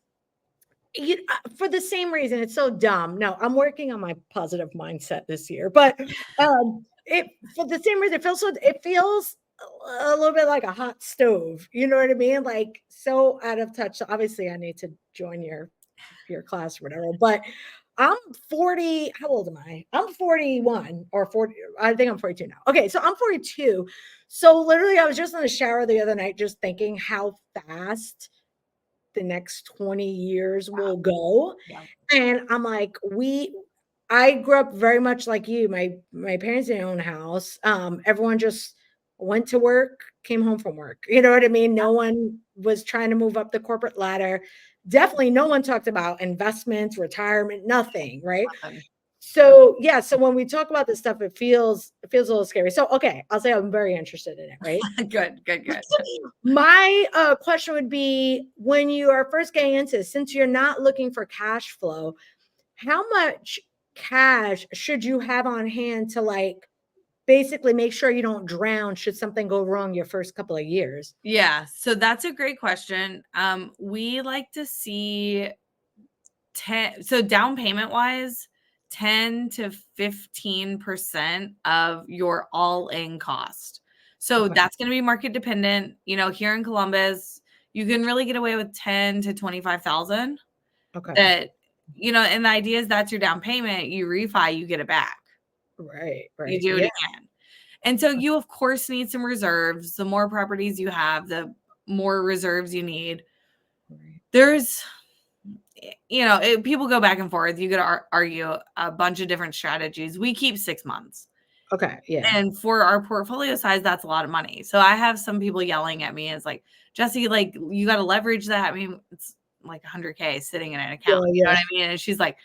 Speaker 2: for the same reason, it's so dumb. No, I'm working on my positive mindset this year, but it for the same reason, it feels a little bit like a hot stove. You know what I mean? Like so out of touch. So obviously, I need to join your class or whatever. But I'm 40. How old am I? I'm 41 or 40. I think I'm 42 now. Okay, so I'm 42. So literally, I was just in the shower the other night, just thinking how fast the next 20 years will go.
Speaker 1: Yeah.
Speaker 2: And I'm like, I grew up very much like you. My parents didn't own a house. Everyone just went to work, came home from work. You know what I mean? No one was trying to move up the corporate ladder. Definitely no one talked about investments, retirement, nothing, right?
Speaker 1: Awesome.
Speaker 2: So yeah, so when we talk about this stuff, it feels a little scary. So okay, I'll say I'm very interested in it, right?
Speaker 1: Good.
Speaker 2: My question would be, when you are first getting into this, since you're not looking for cash flow, how much cash should you have on hand to like basically make sure you don't drown should something go wrong your first couple of years?
Speaker 1: Yeah, so that's a great question. We like to see 10, so down payment wise, 10 to 15% of your all-in cost. So
Speaker 2: Okay.
Speaker 1: that's going to be market dependent. You know, here in Columbus, you can really get away with 10 to 25,000.
Speaker 2: Okay.
Speaker 1: That, you know, and the idea is that's your down payment. You refi, you get it back.
Speaker 2: Right.
Speaker 1: You
Speaker 2: Right.
Speaker 1: do it
Speaker 2: Yeah.
Speaker 1: again. And so you of course need some reserves. The more properties you have, the more reserves you need.
Speaker 2: Right.
Speaker 1: There's, you know, people go back and forth. You could argue a bunch of different strategies. We keep 6 months.
Speaker 2: Okay. Yeah.
Speaker 1: And for our portfolio size, that's a lot of money. So I have some people yelling at me. It's like, Jessie, like you got to leverage that. I mean, it's like 100K sitting in an
Speaker 2: Yeah.
Speaker 1: account. You know
Speaker 2: Yeah.
Speaker 1: what I mean? And she's like,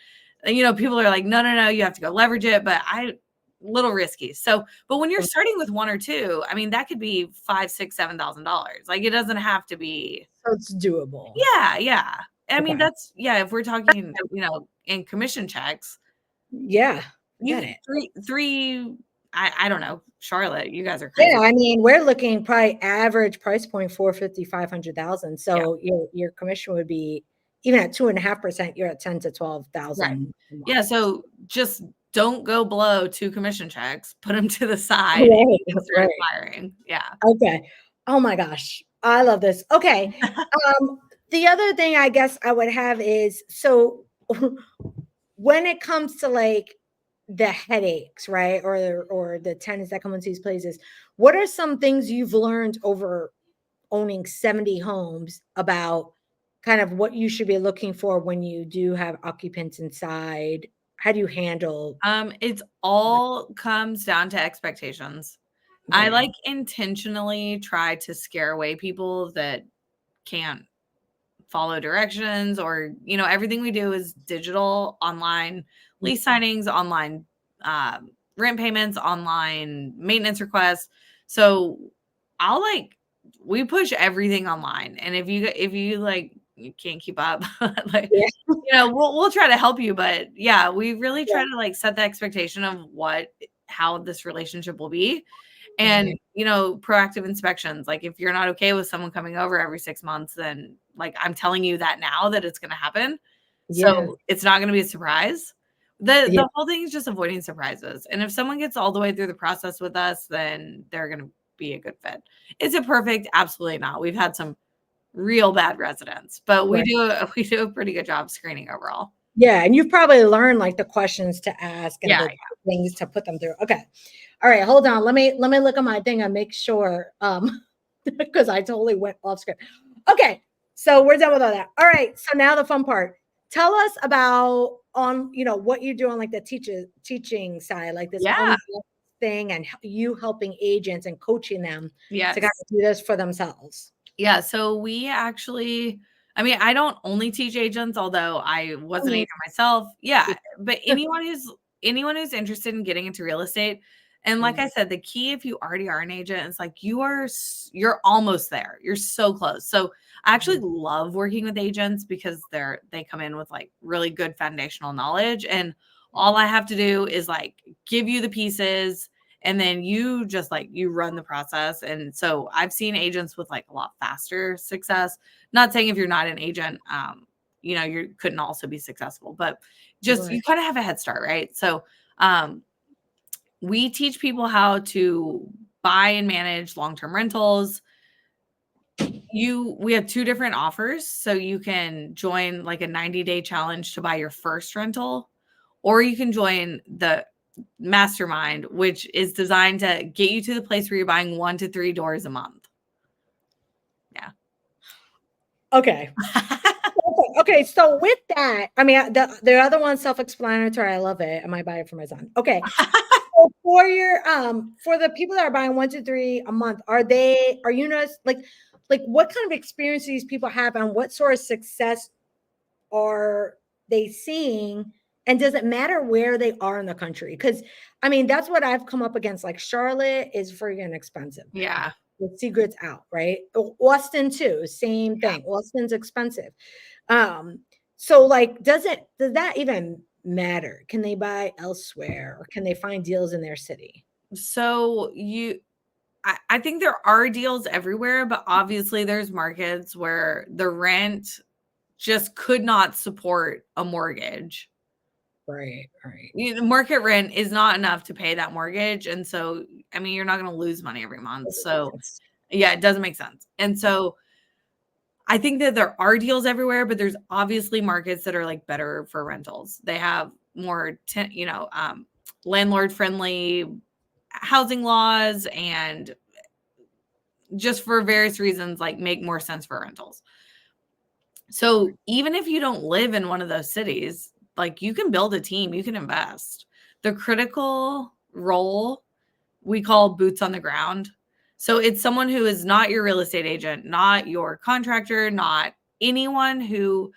Speaker 1: you know, people are like, no, you have to go leverage it. But little risky. So, but when you're starting with one or two, I mean, that could be $5,000, $6,000, $7,000. Like it doesn't have to be.
Speaker 2: So it's doable.
Speaker 1: Yeah. I mean,
Speaker 2: Okay.
Speaker 1: that's, yeah. If we're talking, you know, in commission checks,
Speaker 2: Yeah. I
Speaker 1: you
Speaker 2: get
Speaker 1: get
Speaker 2: it.
Speaker 1: three I don't know, Charlotte, you guys are crazy.
Speaker 2: Yeah, I mean, we're looking probably average price point 450, 500,000. So your commission would be even at 2.5%, you're at 10 to 12,000.
Speaker 1: Yeah. So just don't go below 2 commission checks, put them to the side and
Speaker 2: Right,
Speaker 1: you can start
Speaker 2: right.
Speaker 1: acquiring. Yeah.
Speaker 2: Okay. Oh my gosh. I love this. Okay. The other thing I guess I would have is, so when it comes to like the headaches, right? Or the tenants that come into these places, what are some things you've learned over owning 70 homes about kind of what you should be looking for when you do have occupants inside? How do you handle
Speaker 1: It's all comes down to expectations. I
Speaker 2: right?
Speaker 1: like intentionally try to scare away people that can't follow directions, or everything we do is digital, online lease signings, online rent payments, online maintenance requests. So I'll we push everything online, and if you like you can't keep up, like
Speaker 2: Yeah.
Speaker 1: we'll try to help you, but yeah, we really
Speaker 2: Yeah.
Speaker 1: try to like set the expectation of how this relationship will be. And,
Speaker 2: Right.
Speaker 1: proactive inspections, like if you're not okay with someone coming over every 6 months, then like I'm telling you that now that it's going to happen.
Speaker 2: Yeah.
Speaker 1: So it's not going to be a surprise. The
Speaker 2: Yeah.
Speaker 1: the whole thing is just avoiding surprises. And if someone gets all the way through the process with us, then they're going to be a good fit. Is it perfect? Absolutely not. We've had some real bad residents, but we
Speaker 2: Right.
Speaker 1: do we do a pretty good job screening overall.
Speaker 2: Yeah. And you've probably learned like the questions to ask and
Speaker 1: Yeah.
Speaker 2: the things to put them through. Okay. All right. Hold on. Let me look at my thing and make sure. Because I totally went off script. Okay. So we're done with all that. All right. So now the fun part. Tell us about what you do on like the teaching side, like this
Speaker 1: Yeah.
Speaker 2: thing, and you helping agents and coaching them to
Speaker 1: Yes.
Speaker 2: kind of do this for themselves.
Speaker 1: Yeah, so we actually I don't only teach agents, although I was an agent myself. Yeah, but anyone who's interested in getting into real estate, and like I said, the key if you already are an agent is like you're almost there. You're so close. So I actually love working with agents because they come in with like really good foundational knowledge, and all I have to do is like give you the pieces, and then you just like you run the process. And so I've seen agents with like a lot faster success. Not saying if you're not an agent, you couldn't also be successful, but just you kind of have a head start, right? So we teach people how to buy and manage long-term rentals. We have 2 different offers. So you can join like a 90-day challenge to buy your first rental, or you can join the mastermind, which is designed to get you to the place where you're buying 1 to 3 doors a month. Yeah.
Speaker 2: Okay. Okay. So with that, I mean, the other one's self-explanatory. I love it. I might buy it for my son. Okay. So for the people that are buying 1 to 3 a month, are you like what kind of experience do these people have, and what sort of success are they seeing? And does it matter where they are in the country? Because I mean, that's what I've come up against. Like Charlotte is freaking expensive.
Speaker 1: Yeah.
Speaker 2: The secret's out, right? Austin too, same thing. Austin's expensive. So like, does that even matter? Can they buy elsewhere, or can they find deals in their city?
Speaker 1: So I think there are deals everywhere, but obviously there's markets where the rent just could not support a mortgage.
Speaker 2: Right.
Speaker 1: Market rent is not enough to pay that mortgage. And so, you're not going to lose money every month. So, yeah, it doesn't make sense. And so, I think that there are deals everywhere, but there's obviously markets that are like better for rentals. They have more, landlord friendly housing laws, and just for various reasons, like make more sense for rentals. So even if you don't live in one of those cities, like you can build a team, you can invest. The critical role we call boots on the ground. So it's someone who is not your real estate agent, not your contractor, not anyone who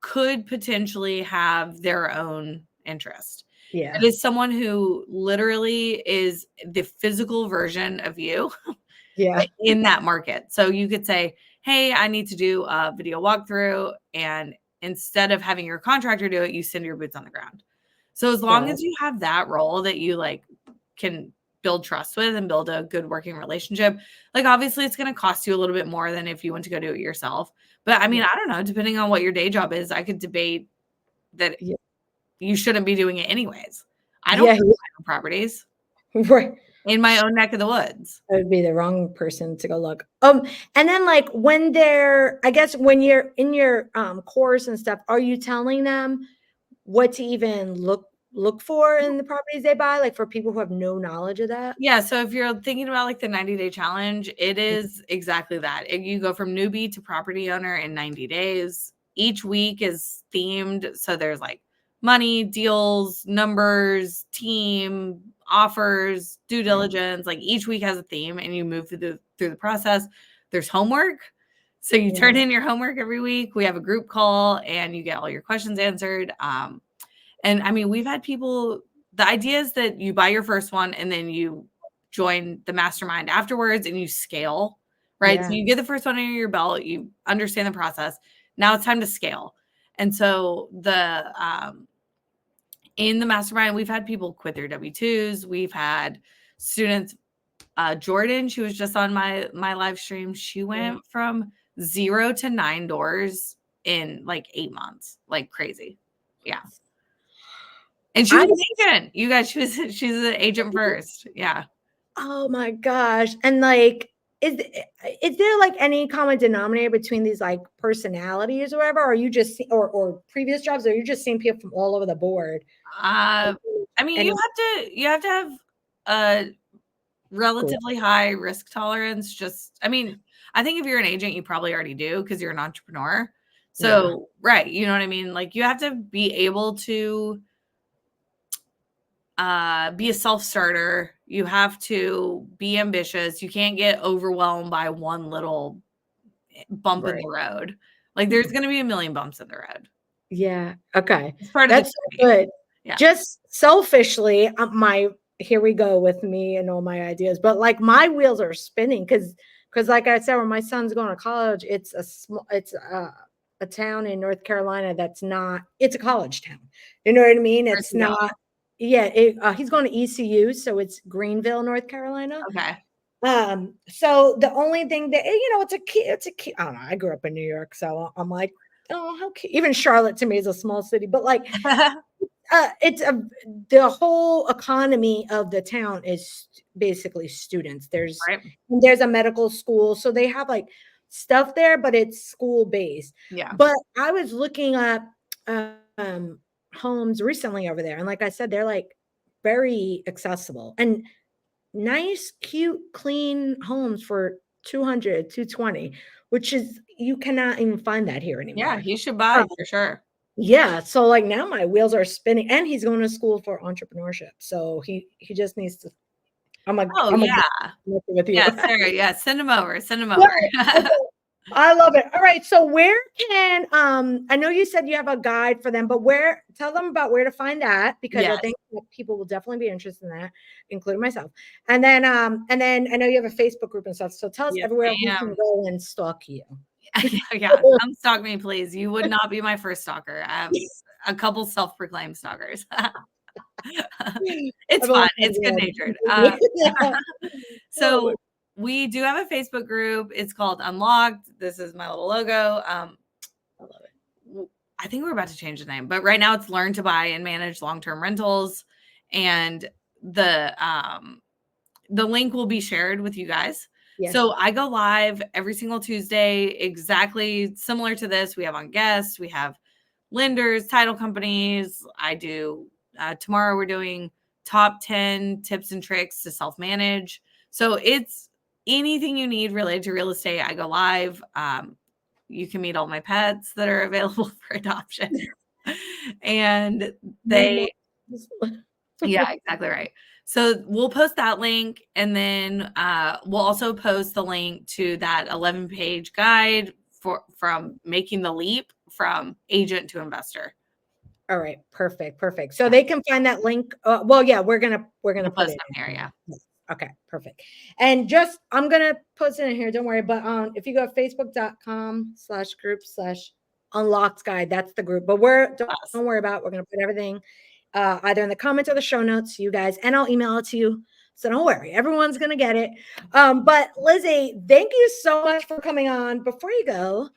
Speaker 1: could potentially have their own interest.
Speaker 2: Yeah.
Speaker 1: It is someone who literally is the physical version of you
Speaker 2: Yeah.
Speaker 1: in that market. So you could say, hey, I need to do a video walkthrough. And instead of having your contractor do it, you send your boots on the ground. So as long
Speaker 2: Yeah.
Speaker 1: as you have that role that you like can build trust with and build a good working relationship. Like, obviously it's going to cost you a little bit more than if you went to go do it yourself. But I mean, I don't know, depending on what your day job is, I could debate that you shouldn't be doing it anyways. I don't own my own properties
Speaker 2: Right.
Speaker 1: in my own neck of the woods.
Speaker 2: I would be the wrong person to go look. And then like when they're, I guess when you're in your course and stuff, are you telling them what to even look for in the properties they buy, like for people who have no knowledge of that?
Speaker 1: Yeah, so if you're thinking about like the 90-day challenge, it is exactly that. You go from newbie to property owner in 90 days. Each week is themed, so there's like money, deals, numbers, team, offers, due diligence. Like each week has a theme, and you move through the process. There's homework, so you turn in your homework every week. We have a group call, and you get all your questions answered. And I mean, we've had people. The idea is that you buy your first one and then you join the mastermind afterwards and you scale, right? So you get the first one under your belt, you understand the process. Now it's time to scale. And so in the mastermind, we've had people quit their W-2s. We've had students, Jordan, she was just on my live stream. She went from 0 to 9 doors in like 8 months, like crazy. Yeah. And she was an agent. You guys, she's an agent first. Yeah.
Speaker 2: Oh my gosh. And like, is there like any common denominator between these like personalities or whatever? Or are you just or previous jobs, or you just seeing people from all over the board?
Speaker 1: I mean, you have to have a relatively high risk tolerance. Just, I mean, I think if you're an agent, you probably already do because you're an entrepreneur. So, right, you know what I mean? Like you have to be able to be a self-starter. You have to be ambitious. You can't get overwhelmed by one little bump in the road. Like there's going to be a million bumps in the road.
Speaker 2: Yeah. Okay.
Speaker 1: It's part
Speaker 2: That's
Speaker 1: of
Speaker 2: so good.
Speaker 1: Yeah.
Speaker 2: Just selfishly, here we go with me and all my ideas, but like my wheels are spinning because like I said, when my son's going to college, it's a town in North Carolina it's a college town. You know what I mean? It's not. Yeah, he's going to ECU, so it's Greenville, North Carolina.
Speaker 1: Okay.
Speaker 2: So the only thing that it's a key. I don't know. I grew up in New York, so I'm like, oh, how cute. Even Charlotte to me is a small city, but like, the whole economy of the town is basically students. There's a medical school, so they have like stuff there, but it's school based.
Speaker 1: Yeah.
Speaker 2: But I was looking up homes recently over there, and like I said, they're like very accessible and nice, cute, clean homes for 200, 220, which is, you cannot even find that here anymore.
Speaker 1: Yeah, he should buy for sure.
Speaker 2: Yeah. So like now my wheels are spinning, and he's going to school for entrepreneurship. So he just needs to. I'm like,
Speaker 1: oh yeah, with you. Yeah, sir. Yeah, send him over. Send him over.
Speaker 2: I love it. All right. So where can I know you said you have a guide for them, but tell them about where to find that, because I think people will definitely be interested in that, including myself. And then I know you have a Facebook group and stuff. So tell us everywhere we can go and stalk you.
Speaker 1: Yeah, come stalk me, please. You would not be my first stalker. I have a couple self-proclaimed stalkers. It's fun. It's good natured. So we do have a Facebook group. It's called Unlocked. This is my little logo. I love it. I think we're about to change the name, but right now it's Learn to Buy and Manage Long-Term Rentals. And the link will be shared with you guys. Yes. So I go live every single Tuesday, exactly similar to this. We have on guests, we have lenders, title companies. I do tomorrow we're doing top 10 tips and tricks to self-manage. So it's anything you need related to real estate. I go live. You can meet all my pets that are available for adoption. And yeah, exactly right. So we'll post that link, and then we'll also post the link to that 11-page guide from making the leap from agent to investor.
Speaker 2: All right, perfect. So they can find that link. Well, yeah, we're gonna put it
Speaker 1: in here. Yeah.
Speaker 2: Okay, perfect. And I'm gonna post it in here. Don't worry. But if you go to facebook.com/group/unlocked guide, that's the group. But don't worry about it. We're gonna put everything either in the comments or the show notes, you guys, and I'll email it to you So don't worry, everyone's gonna get it. But Lizzie, thank you so much for coming on. Before you go,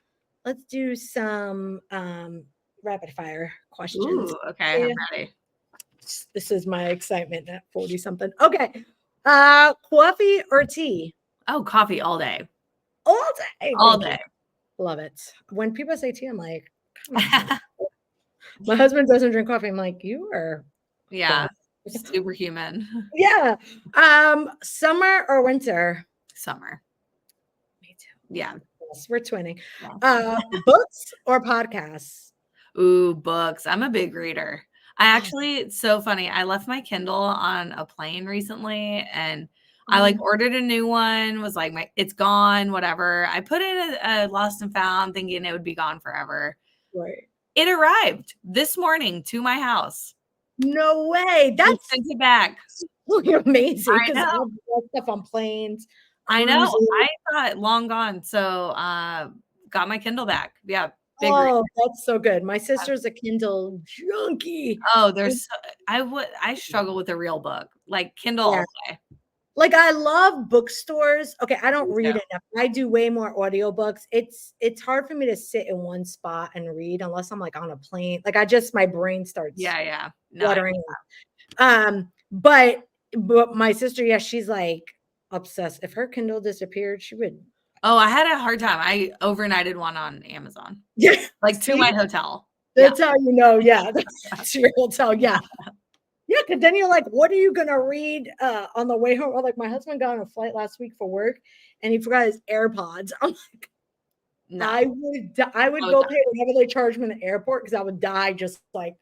Speaker 2: let's do some rapid fire questions.
Speaker 1: Ooh, okay, I'm ready.
Speaker 2: This is my excitement at 40 something. Okay. Coffee or tea?
Speaker 1: Oh, coffee all day.
Speaker 2: All day.
Speaker 1: All day.
Speaker 2: Love it. When people say tea, I'm like, my husband doesn't drink coffee. I'm like, you are.
Speaker 1: Yeah. Superhuman.
Speaker 2: Yeah. Summer or winter?
Speaker 1: Summer.
Speaker 2: Me too.
Speaker 1: Yeah.
Speaker 2: Yes, we're twinning.
Speaker 1: Yeah.
Speaker 2: Books or podcasts?
Speaker 1: Ooh, books. I'm a big reader. It's so funny. I left my Kindle on a plane recently and I like ordered a new one, was like, it's gone, whatever. I put it at Lost and Found thinking it would be gone forever.
Speaker 2: Right.
Speaker 1: It arrived this morning to my house.
Speaker 2: No way. That's
Speaker 1: sent it back.
Speaker 2: Amazing.
Speaker 1: I know.
Speaker 2: I love stuff on planes.
Speaker 1: I know. I thought long gone. So got my Kindle back. Yeah.
Speaker 2: That's so good. My sister's a Kindle junkie.
Speaker 1: Oh, I struggle with a real book, like Kindle all day.
Speaker 2: Like I love bookstores. Okay, I don't read enough. I do way more audiobooks. It's hard for me to sit in one spot and read unless I'm like on a plane. Like my brain starts fluttering out. But my sister, she's like obsessed. If her Kindle disappeared, she would.
Speaker 1: Oh, I had a hard time. I overnighted one on Amazon.
Speaker 2: Yeah.
Speaker 1: Like to my hotel.
Speaker 2: That's how you know. Yeah. That's your hotel. Yeah. Yeah. Cause then you're like, what are you going to read on the way home? Or like my husband got on a flight last week for work and he forgot his AirPods. I'm like, no. I would go pay whatever they charge me in the airport because I would die just like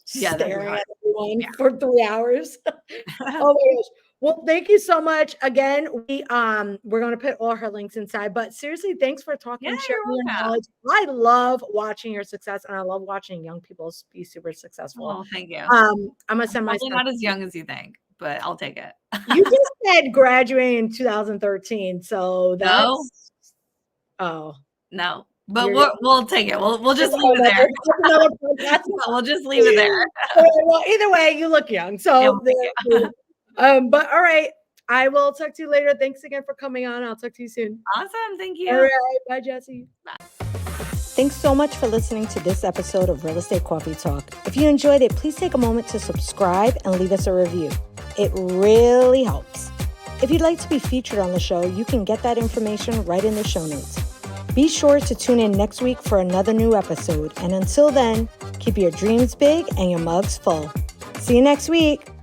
Speaker 2: staring at everyone for 3 hours. Oh my gosh. Well, thank you so much. Again, we're going to put all her links inside, but seriously, thanks for talking. Sharing your knowledge. I love watching your success and I love watching young people be super successful.
Speaker 1: Oh, thank you.
Speaker 2: I'm going to send my
Speaker 1: not as young as you think, but I'll take it.
Speaker 2: You just said graduating in 2013. So that's,
Speaker 1: no. But we'll take it. We'll just leave it there. We'll just leave it there.
Speaker 2: Well, either way, you look young. So, but all right. I will talk to you later. Thanks again for coming on. I'll talk to you soon.
Speaker 1: Awesome. Thank you.
Speaker 2: All right. Bye, Jessie.
Speaker 1: Bye.
Speaker 2: Thanks so much for listening to this episode of Real Estate Coffee Talk. If you enjoyed it, please take a moment to subscribe and leave us a review. It really helps. If you'd like to be featured on the show, you can get that information right in the show notes. Be sure to tune in next week for another new episode. And until then, keep your dreams big and your mugs full. See you next week.